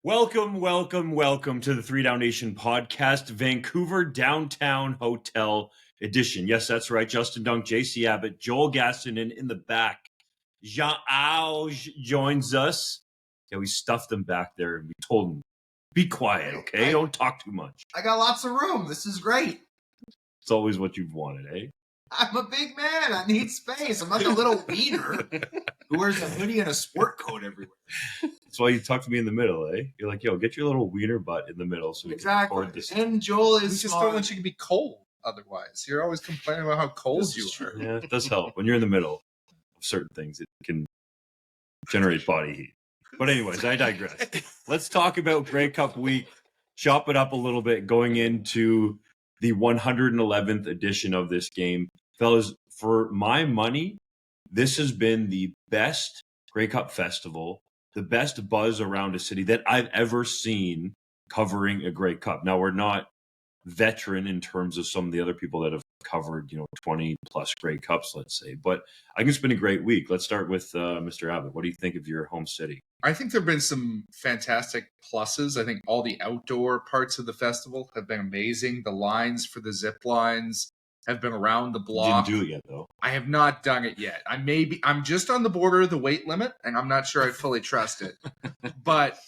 Welcome to the Three Down Nation podcast, Vancouver Downtown Hotel Edition. Yes, that's right. Justin Dunk, JC Abbott, Joel Gasson, and in the back, Jean Auge joins us. Yeah, we stuffed him back there and we told him, be quiet, okay? Don't talk too much. I got lots of room. This is great. It's always what you've wanted, eh? I'm a big man. I need space. I'm not a little wiener who wears a hoodie and a sport coat everywhere. That's why you talk to me in the middle, eh? You're like, yo, get your little wiener butt in the middle so we can record this. And Joel is We just don't want you to be cold otherwise. You're always complaining about how cold you are. Yeah, it does help. When you're in the middle of certain things, it can generate body heat. But anyways, I digress. Let's talk about Grey Cup week. Chop it up a little bit going into the 111th edition of this game. Fellas, for my money, this has been the best Grey Cup festival, the best buzz around a city that I've ever seen covering a Grey Cup. Now, we're not veteran in terms of some of the other people that have covered, 20 plus Grey Cups, let's say. But I think it's been a great week. Let's start with Mr. Abbott. What do you think of your home city? I think there have been some fantastic pluses. I think all the outdoor parts of the festival have been amazing. The lines for the zip lines have been around the block. You didn't do it yet, though. I have not done it yet. I'm just on the border of the weight limit, and I'm not sure I fully trust it. But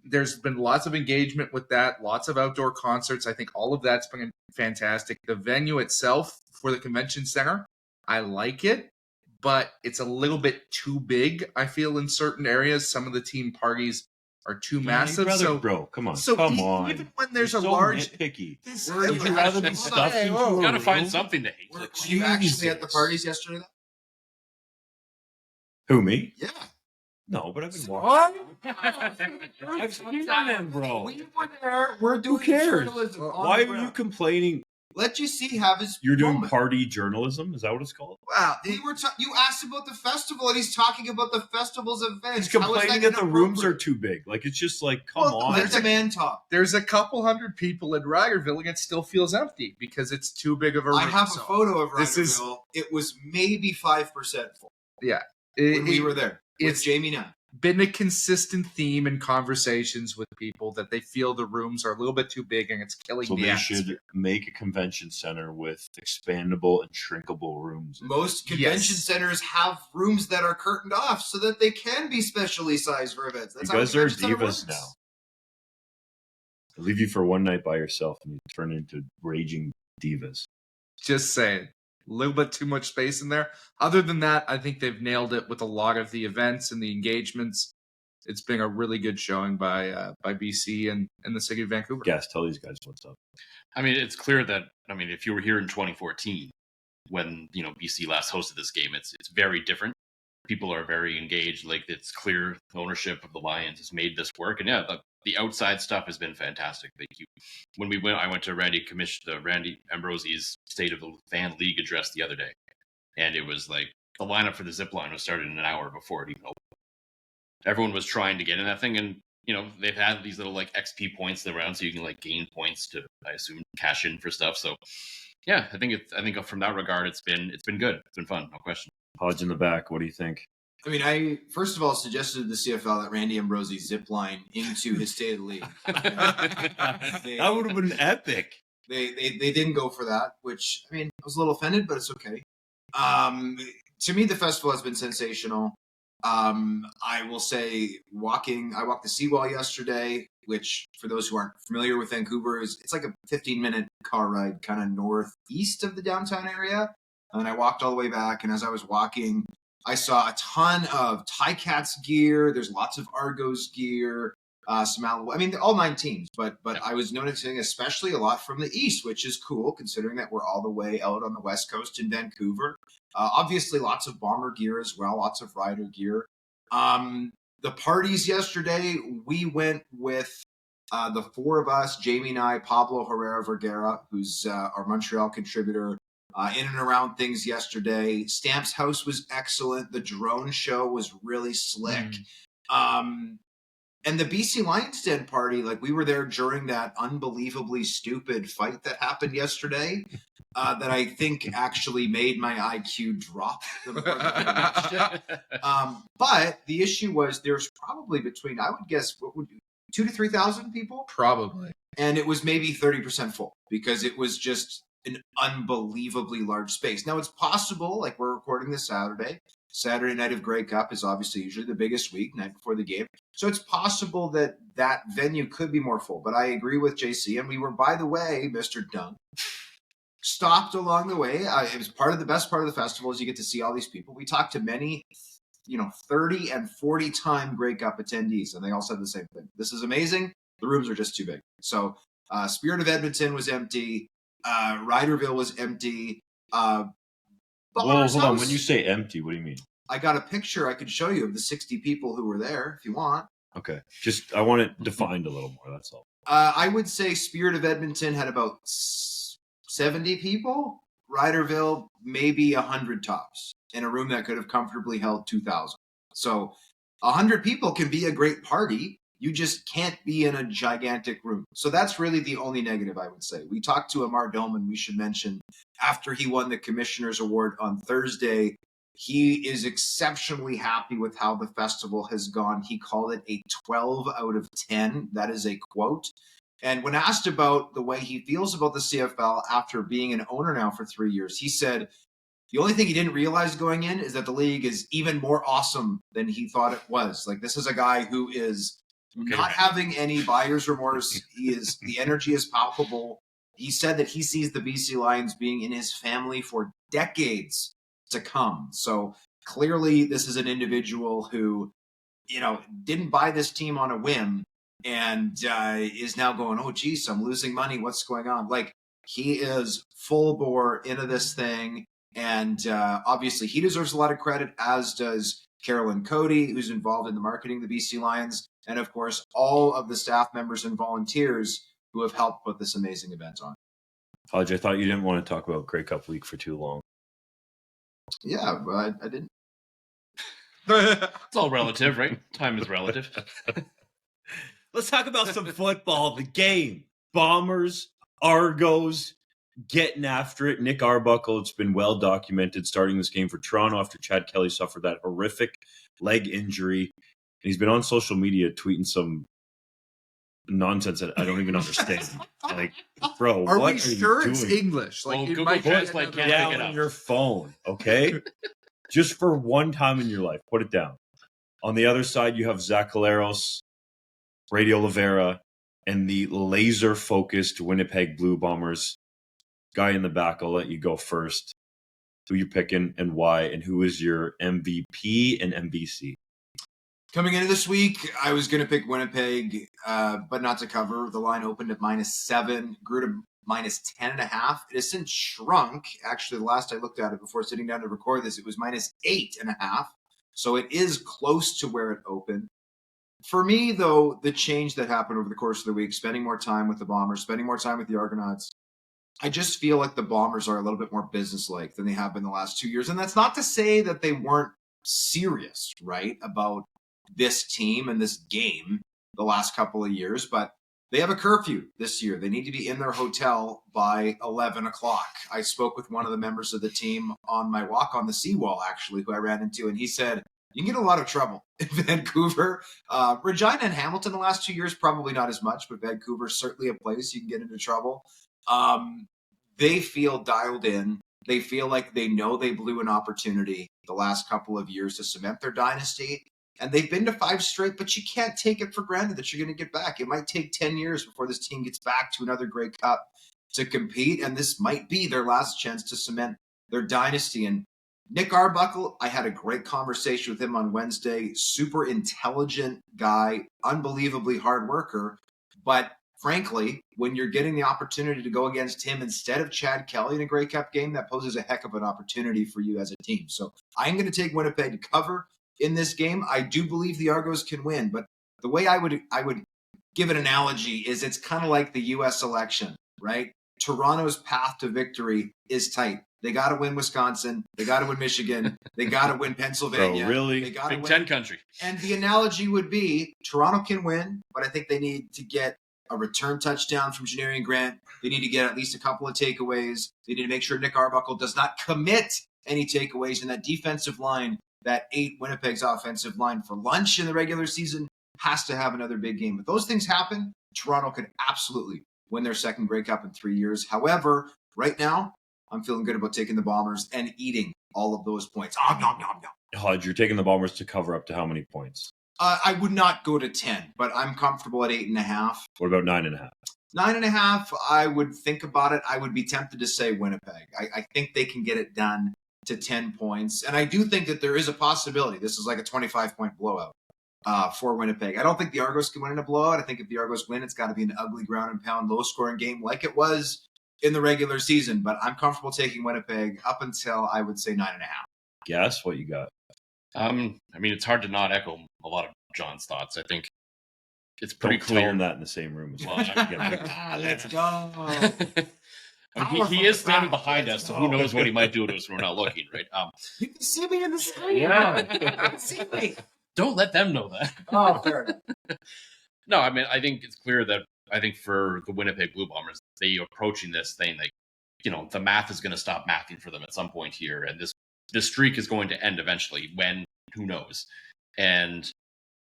there's been lots of engagement with that, lots of outdoor concerts. I think all of that's been fantastic. The venue itself for the convention center, I like it, but it's a little bit too big, I feel, in certain areas. Some of the team parties are too massive. Bro, come on. Even when there's You're a so large... nitpicky. Would you rather be stuffed into a You gotta find room? something to hate. Were you actually at the parties yesterday? Who, me? Yeah. No, but I've been watching. What? I've seen them, bro. We were there. We're doing cares? journalism. on Why the are you ground. complaining? Let you see have his You're doing moment. party journalism? Is that what it's called? Wow. You asked about the festival, and he's talking about the festival's events. He's complaining that the rooms are too big. Like, it's just like, come on. Let the man talk. There's a couple hundred people in Ragarville, and it still feels empty because it's too big of a room. I have So a photo of this is- Ragarville. It was maybe 5% full when we It- were there. With it's Jamie now. been a consistent theme in conversations with people that they feel the rooms are a little bit too big and it's killing So the they atmosphere. should make a convention center with expandable and shrinkable rooms. Most convention centers have rooms that are curtained off so that they can be specially sized for events. You That's how guys are convention center divas works. now. I leave you for one night by yourself and you turn into raging divas. Just saying. A little bit too much space in there. Other than that, I think they've nailed it with a lot of the events and the engagements. It's been a really good showing by BC and the city of Vancouver. Gas, tell these guys what's up. I mean, it's clear that, if you were here in 2014, when, BC last hosted this game, it's very different. People are very engaged. Like, it's clear the ownership of the Lions has made this work. And yeah, the outside stuff has been fantastic. I went to Randy Ambrosie's State of the Fan League address the other day. And it was like, the lineup for the zip line was started an hour before it even opened. Everyone was trying to get in that thing, and they've had these little like XP points around, so you can like gain points to, I assume, cash in for stuff. So yeah, I think from that regard, it's been good. It's been fun, no question. Hodge in the back, what do you think? I mean, I first of all suggested to the CFL that Randy Ambrosie zip line into his state of the league. That would have been epic. They didn't go for that, which, I mean, I was a little offended, but it's okay. To me, the festival has been sensational. I will say I walked the seawall yesterday, which for those who aren't familiar with Vancouver, it's like a 15-minute car ride kind of northeast of the downtown area. And I walked all the way back, and as I was walking, I saw a ton of Ticats gear. There's lots of Argos gear, some all 9 teams, but I was noticing especially a lot from the east, which is cool considering that we're all the way out on the west coast in Vancouver. Obviously, lots of bomber gear as well, lots of rider gear. The parties yesterday, we went with the 4 of us, Jamie and I, Pablo Herrera Vergara, who's our Montreal contributor, in and around things yesterday. Stamp's house was excellent. The drone show was really slick. And the BC Lions Den party, like we were there during that unbelievably stupid fight that happened yesterday. That I think actually made my IQ drop the more that I watched it. But the issue was there's probably between, I would guess, 2,000 to 3,000 people, Probably. and it was maybe 30% full because it was just an unbelievably large space. Now it's possible, like we're recording this Saturday night of Grey Cup is obviously usually the biggest week, night before the game. So it's possible that that venue could be more full. But I agree with JC, and we were, by the way, Mr. Dunk, stopped along the way. It was the best part of the festival is you get to see all these people. We talked to many, 30 and 40 time Grey Cup attendees, and they all said the same thing. This is amazing. The rooms are just too big. So Spirit of Edmonton was empty. Ryderville was empty. Well, hold on. When you say empty, what do you mean? I got a picture I could show you of the 60 people who were there if you want. Okay. Just, I want it defined a little more. That's all. I would say Spirit of Edmonton had about 70 people. Ryderville, maybe 100 tops in a room that could have comfortably held 2,000. So 100 people can be a great party. You just can't be in a gigantic room. So that's really the only negative I would say. We talked to Amar Doman, we should mention, after he won the Commissioner's Award on Thursday. He is exceptionally happy with how the festival has gone. He called it a 12 out of 10. That is a quote. And when asked about the way he feels about the CFL after being an owner now for 3 years, he said the only thing he didn't realize going in is that the league is even more awesome than he thought it was. Like, this is a guy who is not having any buyer's remorse. The energy is palpable. He said that he sees the BC Lions being in his family for decades to come. So clearly this is an individual who, didn't buy this team on a whim and is now going, oh, geez, I'm losing money. What's going on? Like, he is full bore into this thing. And obviously he deserves a lot of credit, as does Carolyn Cody, who's involved in the marketing of the BC Lions. And of course, all of the staff members and volunteers who have helped put this amazing event on. Hodge, I thought you didn't want to talk about Grey Cup week for too long. Yeah, but I didn't. It's all relative, right? Time is relative. Let's talk about some football. The game. Bombers, Argos, getting after it. Nick Arbuckle, it's been well documented, starting this game for Toronto after Chad Kelly suffered that horrific leg injury. And he's been on social media tweeting some nonsense that I don't even understand. Like, bro, Are what we are sure you it's doing? English? Like, Well, it Google might Translate can't Down pick it on up. your phone, okay? Just for one time in your life, put it down. On the other side, you have Zach Caleros, Brady Oliveira, and the laser-focused Winnipeg Blue Bombers. Guy in the back, I'll let you go first. Who you picking and why, and who is your MVP and MVC? Coming into this week, I was going to pick Winnipeg, but not to cover. The line opened at -7, grew to -10.5. It has since shrunk. Actually, the last I looked at it before sitting down to record this, it was -8.5. So it is close to where it opened. For me, though, the change that happened over the course of the week, spending more time with the Bombers, spending more time with the Argonauts, I just feel like the Bombers are a little bit more businesslike than they have been the last 2 years. And that's not to say that they weren't serious, right, about this team and this game the last couple of years, but they have a curfew this year. They need to be in their hotel by 11 o'clock. I spoke with one of the members of the team on my walk on the seawall, actually, who I ran into, and he said, you can get a lot of trouble in Vancouver. Regina and Hamilton the last 2 years, probably not as much, but Vancouver's certainly a place you can get into trouble. They feel dialed in. They feel like they know they blew an opportunity the last couple of years to cement their dynasty. And they've been to 5 straight, but you can't take it for granted that you're going to get back. It might take 10 years before this team gets back to another Grey Cup to compete, and this might be their last chance to cement their dynasty. And Nick Arbuckle, I had a great conversation with him on Wednesday. Super intelligent guy, unbelievably hard worker. But frankly, when you're getting the opportunity to go against him instead of Chad Kelly in a Grey Cup game, that poses a heck of an opportunity for you as a team. So I'm going to take Winnipeg to cover in this game. I do believe the Argos can win, but the way I would give an analogy is it's kind of like the U.S. election, right? Toronto's path to victory is tight. They got to win Wisconsin. They got to win Michigan. They got to win Pennsylvania. Bro, really? They got to Big win. Ten country. And the analogy would be Toronto can win, but I think they need to get a return touchdown from Janarian Grant. They need to get at least a couple of takeaways. They need to make sure Nick Arbuckle does not commit any takeaways. And that defensive line, that ate Winnipeg's offensive line for lunch in the regular season, has to have another big game. If those things happen, Toronto could absolutely win their second Grey Cup in 3 years. However, right now, I'm feeling good about taking the Bombers and eating all of those points. Nom, nom, nom, nom. Hodge, you're taking the Bombers to cover up to how many points? I would not go to 10, but I'm comfortable at 8.5. What about 9.5? 9.5, I would think about it. I would be tempted to say Winnipeg. I think they can get it done to 10 points. And I do think that there is a possibility. This is like a 25-point blowout for Winnipeg. I don't think the Argos can win in a blowout. I think if the Argos win, it's got to be an ugly ground and pound, low-scoring game like it was in the regular season. But I'm comfortable taking Winnipeg up until, I would say, 9.5. Guess what you got? I mean, it's hard to not echo a lot of John's thoughts. I think it's pretty Don't clear. tell him that in the same room as well. Let's go. I mean, he is standing behind us, so who knows what he might do to us when we're not looking, right? You can see me in the screen. Yeah. See me. Don't let them know that. Oh, fair enough. No, I mean, I think it's clear that I think for the Winnipeg Blue Bombers, they approaching this thing like, the math is going to stop mathing for them at some point here, and this streak is going to end eventually. When, who knows? And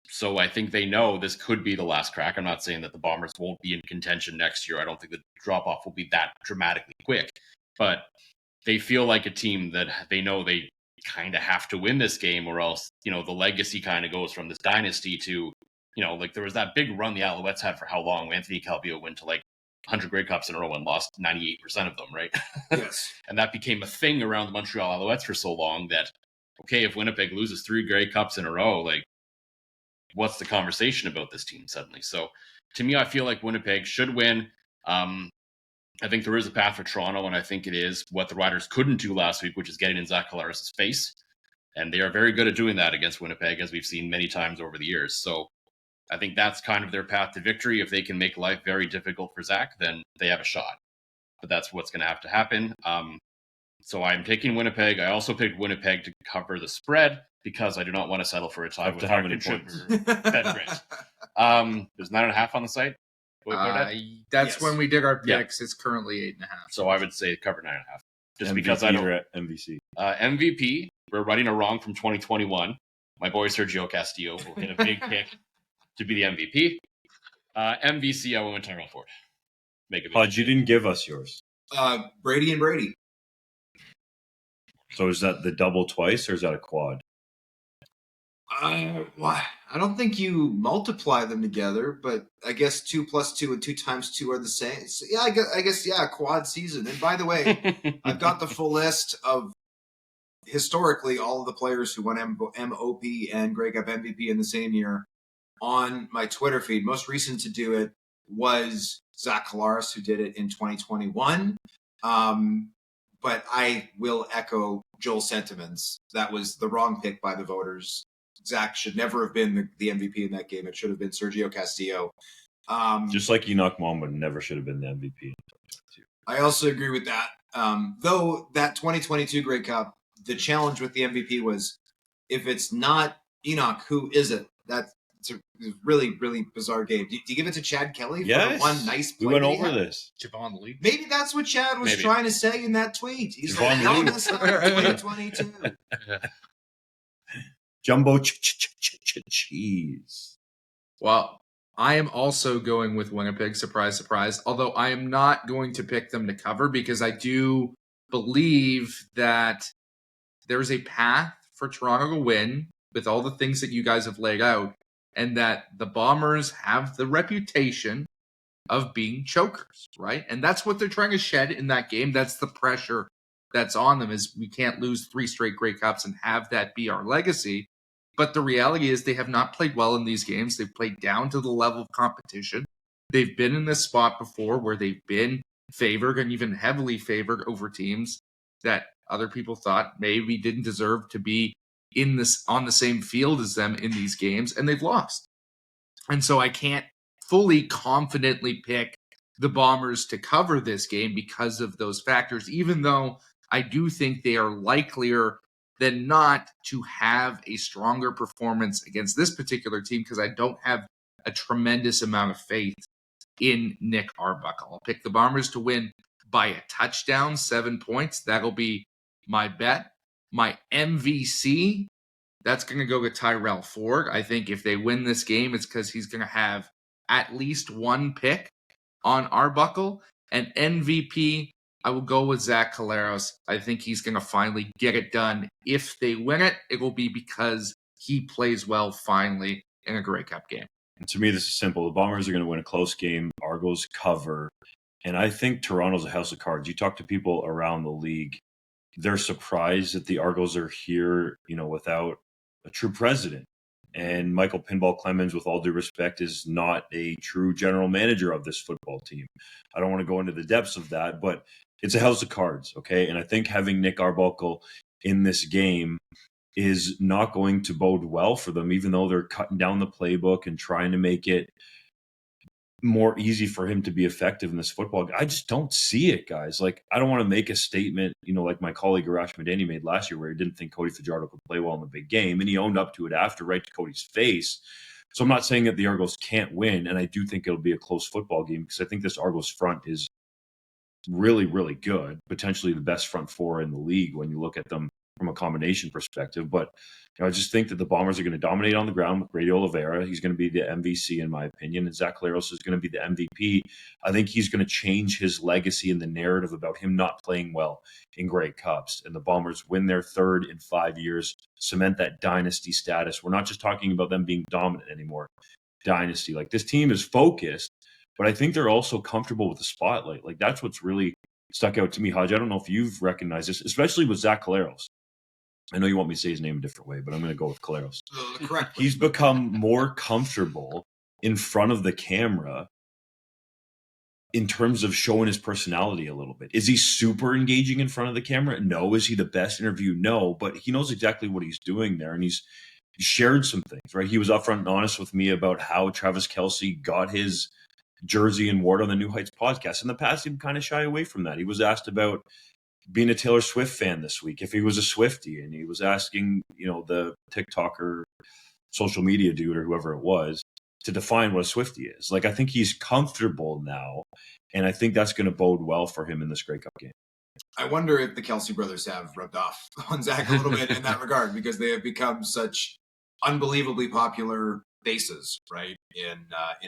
so I think they know this could be the last crack. I'm not saying that the Bombers won't be in contention next year. I don't think the drop-off will be that dramatically quick. But they feel like a team that they know they kind of have to win this game, or else, the legacy kind of goes from this dynasty to, like there was that big run the Alouettes had for how long? Anthony Calvillo went to like 100 Grey Cups in a row and lost 98% of them, right? Yes. And that became a thing around the Montreal Alouettes for so long that, okay, if Winnipeg loses 3 Grey Cups in a row, like, what's the conversation about this team suddenly? So to me, I feel like Winnipeg should win. I think there is a path for Toronto, and I think it is what the Riders couldn't do last week, which is getting in Zach Collaros' face. And they are very good at doing that against Winnipeg, as we've seen many times over the years. So I think that's kind of their path to victory. If they can make life very difficult for Zach, then they have a shot. But that's what's going to have to happen. So I'm taking Winnipeg. I also picked Winnipeg to cover the spread because I do not want to settle for a tie Up with to how our many contributor, points? Ben Grant. There's 9.5 on the site. That's Yes. when we did our Yeah. picks. It's currently 8.5. So I would say cover 9.5. Just MVP because I don't. or MVC. MVP, we're running a wrong from 2021. My boy Sergio Castillo will hit a big pick to be the MVP. MVC, I went with Tyrell Ford. Make a big Hodge, you didn't give us yours. Brady and Brady. So is that the double twice or is that a quad? Why? I don't think you multiply them together, but I guess 2 + 2 and 2 × 2 are the same. So, yeah, I guess, quad season. And by the way, I've got the full list of historically all of the players who won MOP and Grey Cup MVP in the same year on my Twitter feed. Most recent to do it was Zach Collaros, who did it in 2021. But I will echo Joel's sentiments. That was the wrong pick by the voters. Zach should never have been the MVP in that game. It should have been Sergio Castillo. Just like Enoch Momba never should have been the MVP. I also agree with that. Though that 2022 Grey Cup, the challenge with the MVP was if it's not Enoch, who is it? That's a really, really bizarre game. Do you give it to Chad Kelly for Yes. one nice play? We went that he over had? this. Javon Lee. Maybe that's what Chad was Maybe. trying to say in that tweet. He's like, Javon "Hell Lee. this up, 2022. Jumbo cheese. Well, I am also going with Winnipeg. Surprise, surprise. Although I am not going to pick them to cover because I do believe that there's a path for Toronto to win with all the things that you guys have laid out, and that the Bombers have the reputation of being chokers, right? And that's what they're trying to shed in that game. That's the pressure that's on them, is we can't lose 3 straight Grey Cups and have that be our legacy. But the reality is they have not played well in these games. They've played down to the level of competition. They've been in this spot before where they've been favored and even heavily favored over teams that other people thought maybe didn't deserve to be in this on the same field as them in these games, and they've lost. And so I can't fully confidently pick the Bombers to cover this game because of those factors, even though I do think they are likelier than not to have a stronger performance against this particular team, because I don't have a tremendous amount of faith in Nick Arbuckle. I'll pick the Bombers to win by a touchdown, 7 points. That'll be my bet. My MVC, that's going to go to Tyrell Ford. I think if they win this game, it's because he's going to have at least one pick on Arbuckle. And MVP, I will go with Zach Collaros. I think he's going to finally get it done. If they win it, it will be because he plays well finally in a Grey Cup game. And to me, this is simple. The Bombers are going to win a close game. Argos cover. And I think Toronto's a house of cards. You talk to people around the league, they're surprised that the Argos are here, without a true president. And Michael Pinball Clemens, with all due respect, is not a true general manager of this football team. I don't want to go into the depths of that, but it's a house of cards, okay? And I think having Nick Arbuckle in this game is not going to bode well for them, even though they're cutting down the playbook and trying to make it more easy for him to be effective in this football. I just don't see it, guys. Like, I don't want to make a statement, like my colleague Arash Madani made last year, where he didn't think Cody Fajardo could play well in the big game, and he owned up to it after, right to Cody's face. So I'm not saying that the Argos can't win, and I do think it'll be a close football game, because I think this Argos front is really, really good, potentially the best front four in the league when you look at them from a combination perspective. But I just think that the Bombers are going to dominate on the ground with Brady Oliveira. He's going to be the MVC, in my opinion, and Zach Collaros is going to be the MVP. I think he's going to change his legacy and the narrative about him not playing well in Grey Cups. And the Bombers win their third in 5 years, cement that dynasty status. We're not just talking about them being dominant anymore. Dynasty. Like, this team is focused, but I think they're also comfortable with the spotlight. Like, that's what's really stuck out to me, Hodge. I don't know if you've recognized this, especially with Zach Collaros. I know you want me to say his name a different way, but I'm going to go with Collaros. Correct. He's become more comfortable in front of the camera in terms of showing his personality a little bit. Is he super engaging in front of the camera? No. Is he the best interview? No. But he knows exactly what he's doing there, and he's shared some things, right? He was upfront and honest with me about how Travis Kelce got his jersey and wore it on the New Heights podcast. In the past, he'd kind of shy away from that. He was asked about being a Taylor Swift fan this week, if he was a Swiftie, and he was asking, the TikToker, social media dude, or whoever it was, to define what a Swiftie is. Like, I think he's comfortable now, and I think that's going to bode well for him in this Grey Cup game. I wonder if the Kelce brothers have rubbed off on Zach a little bit in that regard, because they have become such unbelievably popular faces, right, in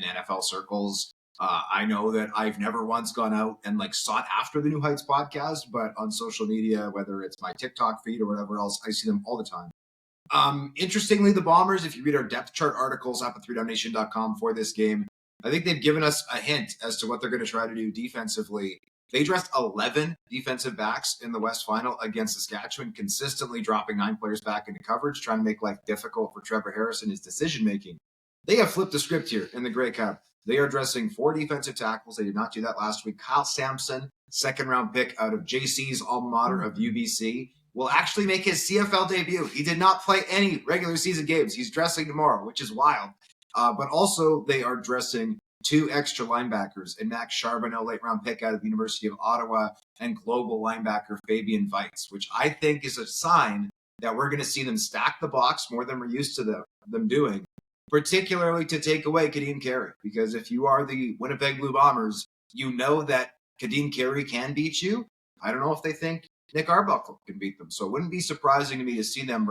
NFL circles. I know that I've never once gone out and sought after the New Heights podcast, but on social media, whether it's my TikTok feed or whatever else, I see them all the time. Interestingly, the Bombers, if you read our depth chart articles up at 3downnation.com for this game, I think they've given us a hint as to what they're going to try to do defensively. They dressed 11 defensive backs in the West Final against Saskatchewan, consistently dropping 9 players back into coverage, trying to make life difficult for Trevor Harris and his decision-making. They have flipped the script here in the Grey Cup. They are dressing 4 defensive tackles. They did not do that last week. Kyle Sampson, second-round pick out of JC's alma mater of UBC, will actually make his CFL debut. He did not play any regular season games. He's dressing tomorrow, which is wild. But also, they are dressing 2 extra linebackers, and Max Charbonneau, late-round pick out of the University of Ottawa, and global linebacker Fabian Weitz, which I think is a sign that we're going to see them stack the box more than we're used to them doing, particularly to take away Kadeem Carey. Because if you are the Winnipeg Blue Bombers, you know that Kadeem Carey can beat you. I don't know if they think Nick Arbuckle can beat them. So it wouldn't be surprising to me to see them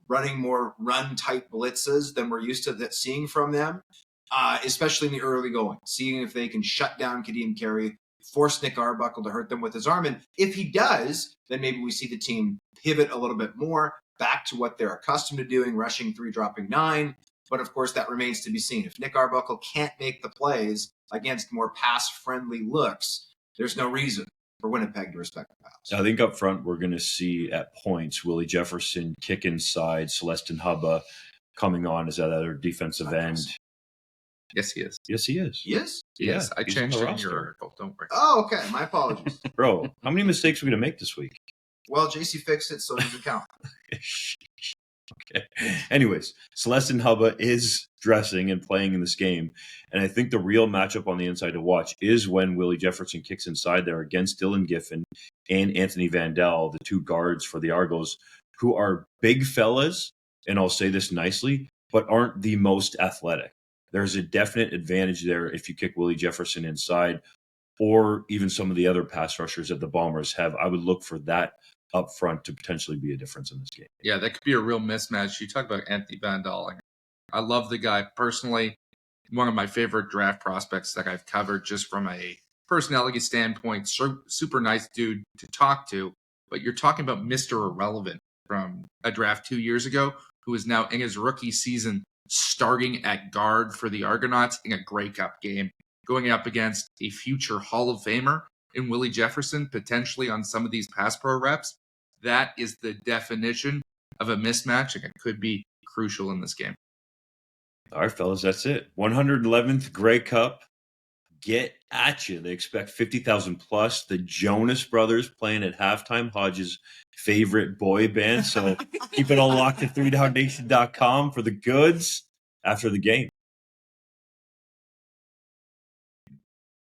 running more run-type blitzes than we're used to seeing from them, especially in the early going, seeing if they can shut down Kadeem Carey, force Nick Arbuckle to hurt them with his arm. And if he does, then maybe we see the team pivot a little bit more back to what they're accustomed to doing, rushing 3, dropping 9. But of course, that remains to be seen. If Nick Arbuckle can't make the plays against more pass-friendly looks, there's no reason for Winnipeg to respect the pass. I think up front, we're going to see at points Willie Jefferson kick inside, Celestin Hubba coming on as that other defensive end. Yes, he is. Yes, he is. Yes? Yes, I he's changed on it the in your roster. article. Don't worry. Oh, okay. My apologies. Bro, how many mistakes are we going to make this week? Well, JC fixed it, so it doesn't count. Okay. Anyways, Celestin Hubba is dressing and playing in this game. And I think the real matchup on the inside to watch is when Willie Jefferson kicks inside there against Dylan Giffen and Anthony Vandal, the two guards for the Argos, who are big fellas, and I'll say this nicely, but aren't the most athletic. There's a definite advantage there if you kick Willie Jefferson inside, or even some of the other pass rushers that the Bombers have. I would look for that up front to potentially be a difference in this game. Yeah, that could be a real mismatch. You talk about Anthony Vandal. I love the guy personally. One of my favorite draft prospects that I've covered just from a personality standpoint. Super nice dude to talk to. But you're talking about Mr. Irrelevant from a draft 2 years ago, who is now in his rookie season starting at guard for the Argonauts in a Grey Cup game, going up against a future Hall of Famer in Willie Jefferson, potentially on some of these pass pro reps. That is the definition of a mismatch, and it could be crucial in this game. All right, fellas, that's it. 111th Grey Cup. Get at you. They expect 50,000 plus. The Jonas Brothers playing at halftime, Hodge's favorite boy band. So keep it all locked at 3downnation.com for the goods after the game.